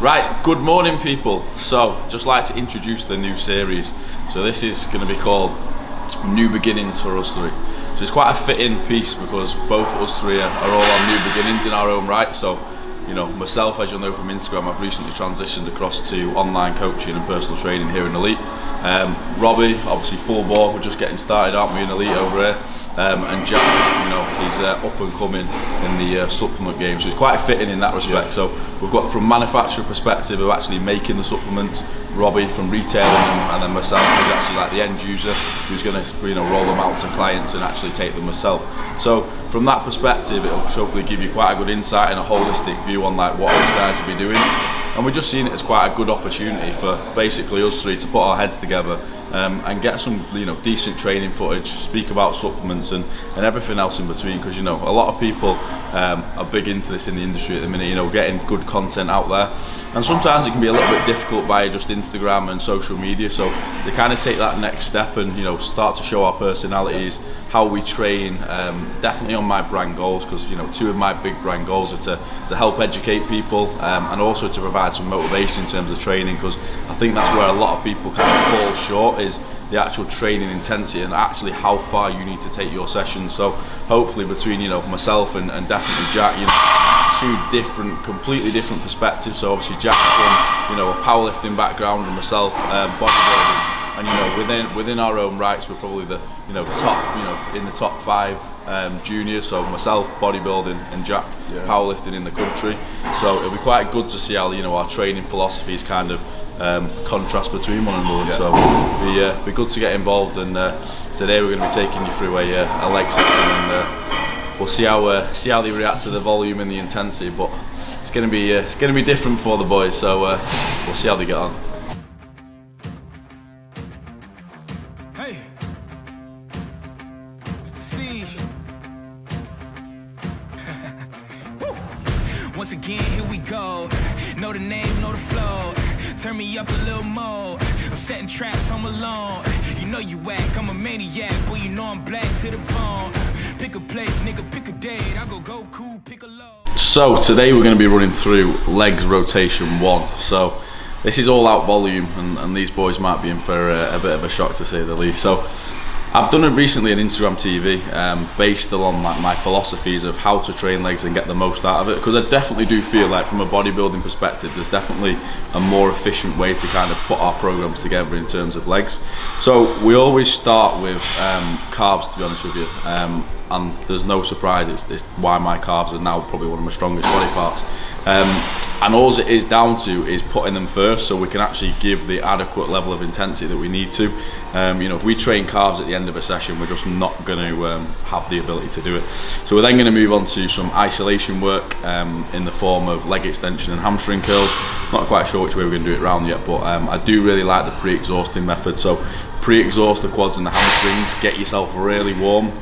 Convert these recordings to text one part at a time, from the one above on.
Right, good morning people. So, just like to introduce the new series. So this is going to be called New Beginnings for us three. So it's quite a fitting piece because both of us three are all on new beginnings in our own right. So, you know, myself, as you'll know from Instagram, I've recently transitioned across to online coaching and personal training here in Elite. Robbie, obviously full bore, we're just getting started, aren't we, in Elite over here. And Jack, you know, he's up and coming in the supplement game, so it's quite fitting in that respect. So we've got from manufacturer perspective of actually making the supplements, Robbie from retailing them, and then myself who's actually like the end user who's going to, you know, roll them out to clients and actually take them myself. So from that perspective, it'll hopefully give you quite a good insight and a holistic view on like what those guys will be doing. And we're just seeing it as quite a good opportunity for basically us three to put our heads together and get some, you know, decent training footage, speak about supplements and everything else in between, because, you know, a lot of people are big into this in the industry at the minute, you know, getting good content out there, and sometimes it can be a little bit difficult via just Instagram and social media. So to kind of take that next step and, you know, start to show our personalities, how we train, definitely on my brand goals, because, you know, two of my big brand goals are to help educate people and also to provide some motivation in terms of training, because I think that's where a lot of people kind of fall short, is the actual training intensity and actually how far you need to take your sessions. So hopefully between, you know, myself and definitely Jack, you know, two completely different perspectives. So obviously Jack from, you know, a powerlifting background, and myself bodybuilding. And, you know, within our own rights, we're probably the, you know, top, you know, in the top 5 juniors. So myself bodybuilding and Jack powerlifting in the country. So it'll be quite good to see how, you know, our training philosophies kind of contrast between one another. So be good to get involved. And today we're going to be taking you through a leg section, and we'll see how they react to the volume and the intensity. But it's going to be different for the boys. So we'll see how they get on. Once again, here we go. Know the name, know the flow. Turn me up a little more. I'm setting traps, I'm alone. You know you whack, I'm a maniac. Boy, you know I'm black to the bone. Pick a place, nigga, pick a date. I go cool, pick a low. So today we're going to be running through legs rotation 1. So this is all out volume, and these boys might be in for a bit of a shock, to say the least. So I've done it recently on Instagram TV, based on my philosophies of how to train legs and get the most out of it, because I definitely do feel like from a bodybuilding perspective there's definitely a more efficient way to kind of put our programs together in terms of legs. So we always start with carbs, to be honest with you, and there's no surprise, it's why my carbs are now probably one of my strongest body parts. And all it is down to is putting them first, so we can actually give the adequate level of intensity that we need to. You know, if we train carbs at the end of a session, we're just not going to have the ability to do it. So we're then going to move on to some isolation work in the form of leg extension and hamstring curls. Not quite sure which way we're going to do it round yet, but I do really like the pre-exhausting method. So pre-exhaust the quads and the hamstrings, get yourself really warm,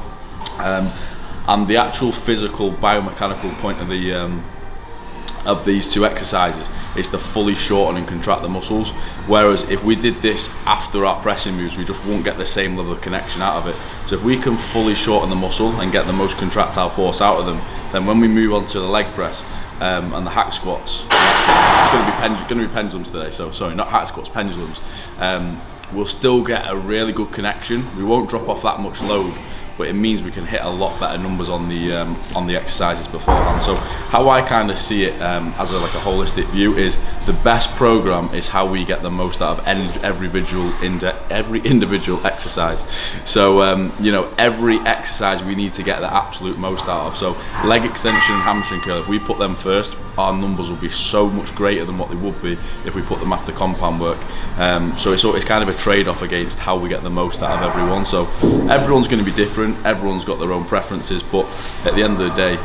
and the actual physical biomechanical point of these two exercises is to fully shorten and contract the muscles, whereas if we did this after our pressing moves, we just won't get the same level of connection out of it. So if we can fully shorten the muscle and get the most contractile force out of them, then when we move on to the leg press and the hack squats, it's going to be pendulums today, so sorry, not hack squats, pendulums, we'll still get a really good connection. We won't drop off that much load, but it means we can hit a lot better numbers on the exercises beforehand. So how I kind of see it as like a holistic view is the best program is how we get the most out of every individual exercise. So you know, every exercise we need to get the absolute most out of. So leg extension and hamstring curl, if we put them first, our numbers will be so much greater than what they would be if we put them after compound work. So it's kind of a trade-off against how we get the most out of everyone. So everyone's going to be different, everyone's got their own preferences, but at the end of the day,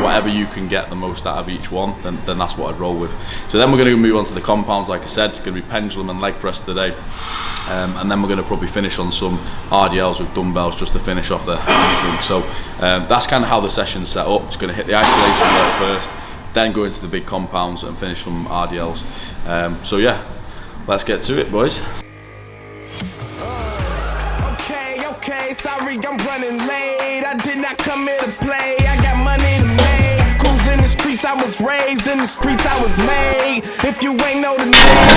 whatever you can get the most out of each one, then that's what I'd roll with. So then we're going to move on to the compounds. Like I said, it's going to be pendulum and leg press today, and then we're going to probably finish on some RDLs with dumbbells just to finish off the hamstring. So that's kind of how the session's set up. It's going to hit the isolation work first, then go into the big compounds and finish some RDLs. So yeah, let's get to it, boys. Okay, sorry, I'm running late. I did not come here to play. I got money to make. Cruising the streets I was raised, in the streets I was made. If you ain't know the name,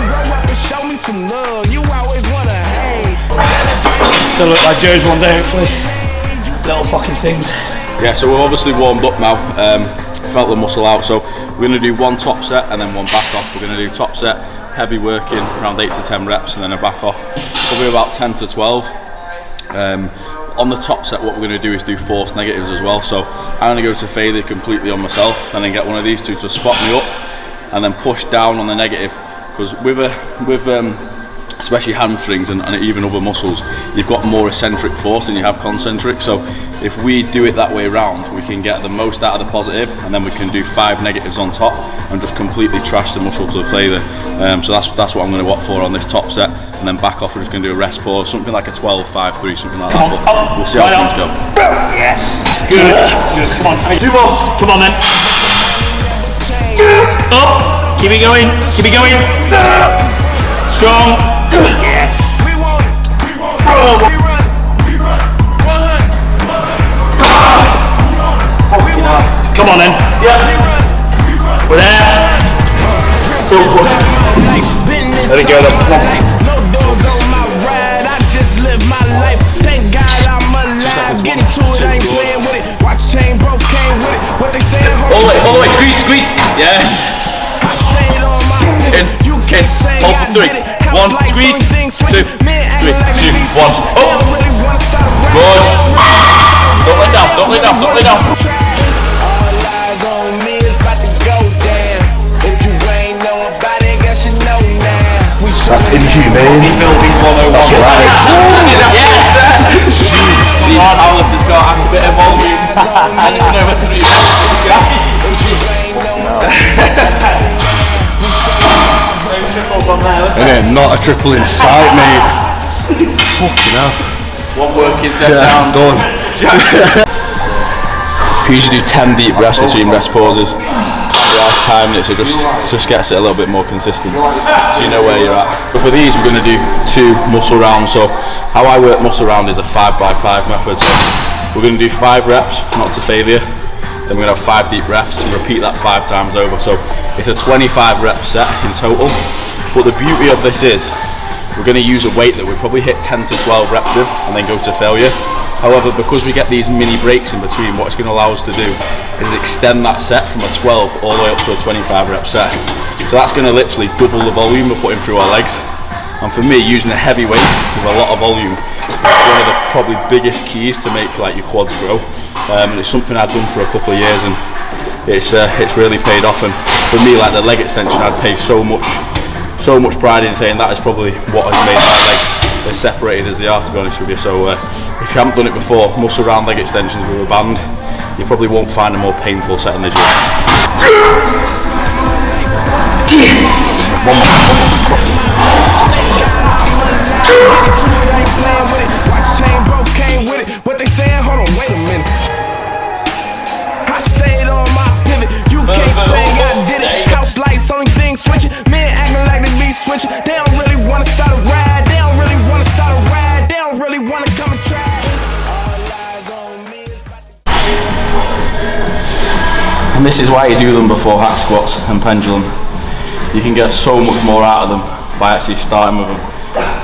grow up and show me some love. You always wanna hate. Gonna look like Joe's one day, hopefully. Little fucking things. Yeah, so we're obviously warmed up now. Felt the muscle out, so we're going to do one top set and then one back off. We're going to do top set, heavy working, around 8 to 10 reps, and then a back off, probably about 10 to 12. On the top set, what we're going to do is do force negatives as well. So I'm going to go to failure completely on myself, and then get one of these two to spot me up, and then push down on the negative. Because with especially hamstrings and even other muscles, you've got more eccentric force than you have concentric. So if we do it that way around, we can get the most out of the positive, and then we can do 5 negatives on top and just completely trash the muscle to the failure. So that's what I'm going to opt for on this top set, and then back off we're just going to do a rest pause, something like a 12-5-3, something like that. But we'll see how things go. Yes. Good. Good. Come on. 2 more. Come on then. Up. Keep it going. Keep it going. Strong. Yes. We want it. We run. We run. 100. We want it. Come on then. Yeah. We're there. There we go then. No doors on my ride. I just live my life. Thank God I'm alive. Getting to it, I ain't playing with it. Watch chain, both came with it. What they say? All the way. Squeeze. Yes. I stayed on my pivot. You can't say I did it. 1, squeeze, 2, 3, 2, 1. Oh! Good. Don't lay down. All eyes on me, it's about to go down. If you ain't know about it, guess you know now. That's inhumane. Building 101. That's right. Yes! These powerlifters got a bit of volume. I didn't know what to do. Innit, not a triple in sight, mate. Fucking hell. One working set down. Done. We usually do 10 deep breaths between rest pauses. It's timing it, so just gets it a little bit more consistent, so you know where you're at. But for these, we're going to do 2 muscle rounds. So how I work muscle round is a 5x5 method. So we're going to do 5 reps, not to failure. Then we're going to have 5 deep breaths and repeat that 5 times over. So it's a 25 rep set in total. But the beauty of this is we're going to use a weight that we probably hit 10 to 12 reps with and then go to failure. However, because we get these mini breaks in between, what it's going to allow us to do is extend that set from a 12 all the way up to a 25 rep set. So that's going to literally double the volume we're putting through our legs. And for me, using a heavy weight with a lot of volume is one of the probably biggest keys to make like your quads grow. And it's something I've done for a couple of years, and it's really paid off. And for me, like the leg extension, I'd pay so much pride in saying that is probably what has made my legs as separated as they are, to be honest with you. So if you haven't done it before, muscle round leg extensions with a band, you probably won't find a more painful set than this one. Watch chain, both came with it. What they saying? Hold on, wait a minute. I stayed on my pivot. You can't say I did it. House lights, only thing switching. Men acting like they be switching. They don't really wanna start a ride. They don't really wanna start a ride. They don't really wanna come and try. All eyes on me. And this is why you do them before hack squats and pendulum. You can get so much more out of them by actually starting with them.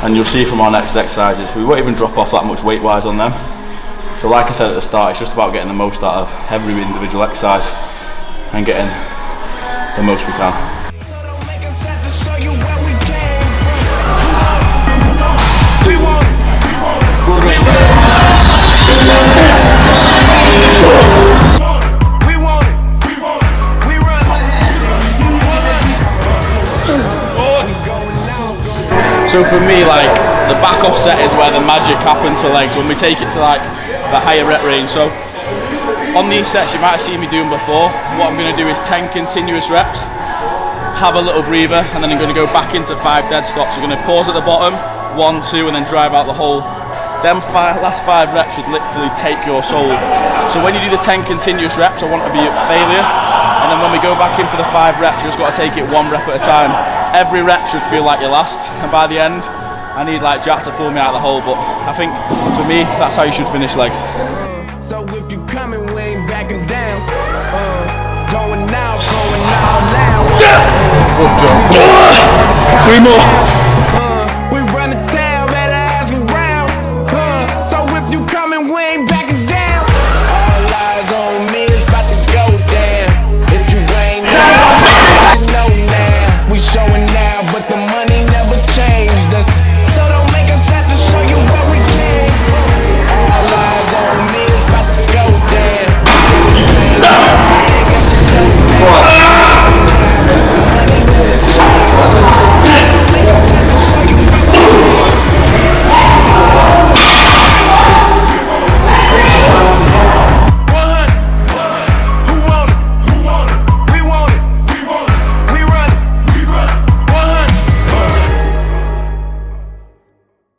And you'll see from our next exercises, we won't even drop off that much weight wise on them. So like I said at the start, it's just about getting the most out of every individual exercise and getting the most we can. So for me, like the back off set is where the magic happens for legs when we take it to like the higher rep range. So on these sets you might have seen me doing before. What I'm going to do is 10 continuous reps, have a little breather, and then I'm going to go back into 5 dead stops. We're going to pause at the bottom, 1, 2, and then drive out the whole. Them last 5 reps would literally take your soul. So when you do the 10 continuous reps, I want to be at failure. And then when we go back in for the 5 reps, you just got to take it 1 rep at a time. Every rep should feel like your last, and by the end, I need like Jack to pull me out of the hole. But I think for me, that's how you should finish legs. So if you coming, we ain't back. backing down. Going out now. Good job. 3 more.